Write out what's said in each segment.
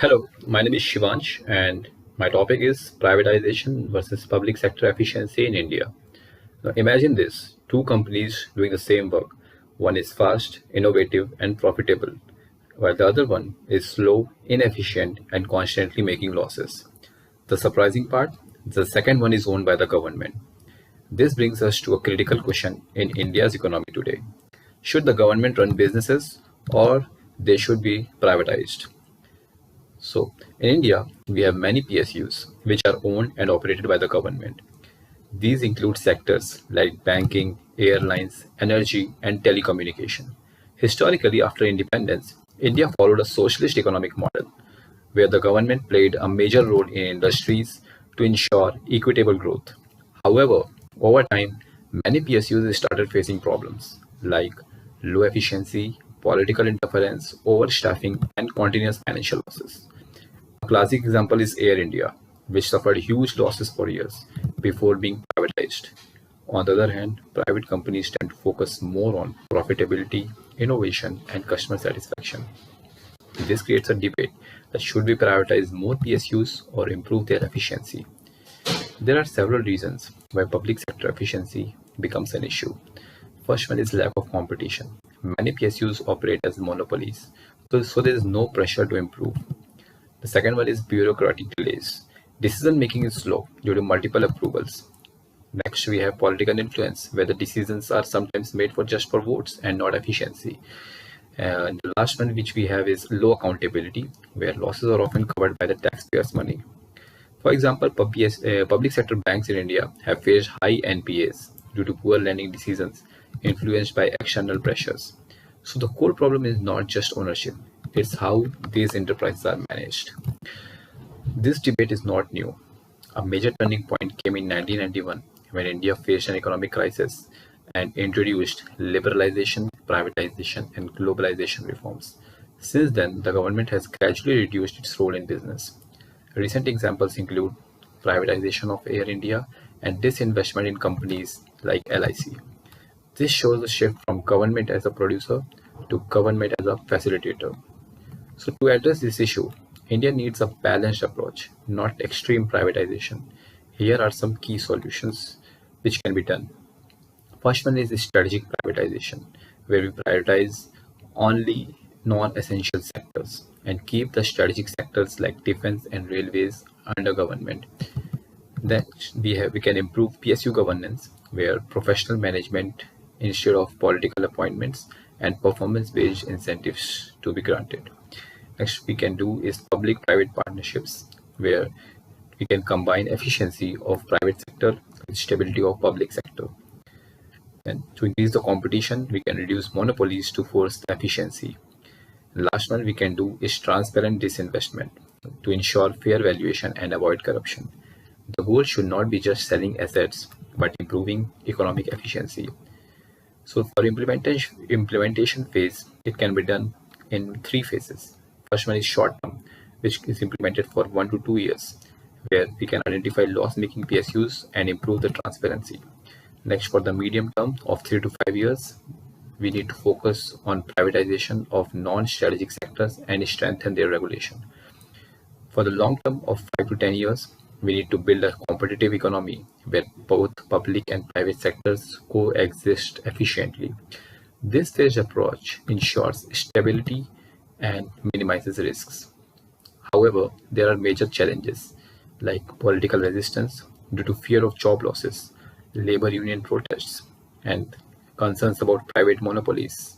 Hello, my name is Shivansh, and my topic is privatization versus public sector efficiency in India. Now, imagine this two companies doing the same work. One is fast, innovative, and profitable, while the other one is slow, inefficient, and constantly making losses. The surprising part, the second one is owned by the government. This brings us to a critical question in India's economy today. Should the government run businesses or they should be privatized? So, in India, we have many PSUs which are owned and operated by the government. These include sectors like banking, airlines, energy, and telecommunication. Historically, after independence, India followed a socialist economic model where the government played a major role in industries to ensure equitable growth. However, over time, many PSUs started facing problems like low efficiency, political interference, overstaffing, and continuous financial losses. A classic example is Air India, which suffered huge losses for years before being privatized. On the other hand, private companies tend to focus more on profitability, innovation, and customer satisfaction. This creates a debate that should we privatize more PSUs or improve their efficiency. There are several reasons why public sector efficiency becomes an issue. First one is lack of competition. Many PSUs operate as monopolies, so there is no pressure to improve. The second one is bureaucratic delays. Decision making is slow due to multiple approvals. Next, we have political influence, where the decisions are sometimes made for just for votes and not efficiency. And the last one, which we have, is low accountability, where losses are often covered by the taxpayers' money. For example, public sector banks in India have faced high NPAs due to poor lending decisions influenced by external pressures. So the core problem is not just ownership, it's how these enterprises are managed. This debate is not new. A major turning point came in 1991 when India faced an economic crisis and introduced liberalization, privatization, and globalization reforms. Since then, the government has gradually reduced its role in business. Recent examples include privatization of Air India and disinvestment in companies like LIC. This shows a shift from government as a producer to government as a facilitator. So, to address this issue, India needs a balanced approach, not extreme privatization. Here are some key solutions which can be done. First one is strategic privatization, where we prioritize only non-essential sectors and keep the strategic sectors like defense and railways under government. Then we can improve PSU governance, where professional management instead of political appointments and performance-based incentives to be granted. Next, we can do is public-private partnerships, where we can combine efficiency of private sector with stability of public sector. And to increase the competition, we can reduce monopolies to force the efficiency. Last one we can do is transparent disinvestment to ensure fair valuation and avoid corruption. The goal should not be just selling assets, but improving economic efficiency. So for implementation phase, it can be done in three phases. First one is short term, which is implemented for 1 to 2 years, where we can identify loss-making PSUs and improve the transparency. Next, for the medium term of 3 to 5 years, we need to focus on privatization of non-strategic sectors and strengthen their regulation. For the long term of 5 to 10 years, we need to build a competitive economy where both public and private sectors coexist efficiently. This phased approach ensures stability and minimizes risks. However, there are major challenges like political resistance due to fear of job losses, labor union protests, and concerns about private monopolies.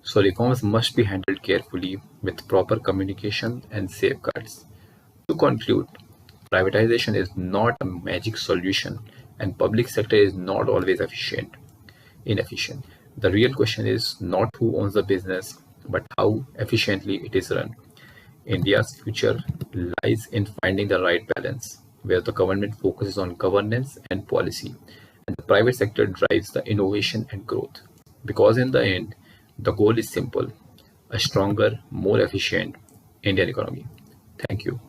So reforms must be handled carefully with proper communication and safeguards. To conclude, privatization is not a magic solution and public sector is not always inefficient. The real question is not who owns the business, but how efficiently it is run. India's future lies in finding the right balance, where the government focuses on governance and policy, and the private sector drives the innovation and growth. Because in the end, the goal is simple: a stronger, more efficient Indian economy. Thank you.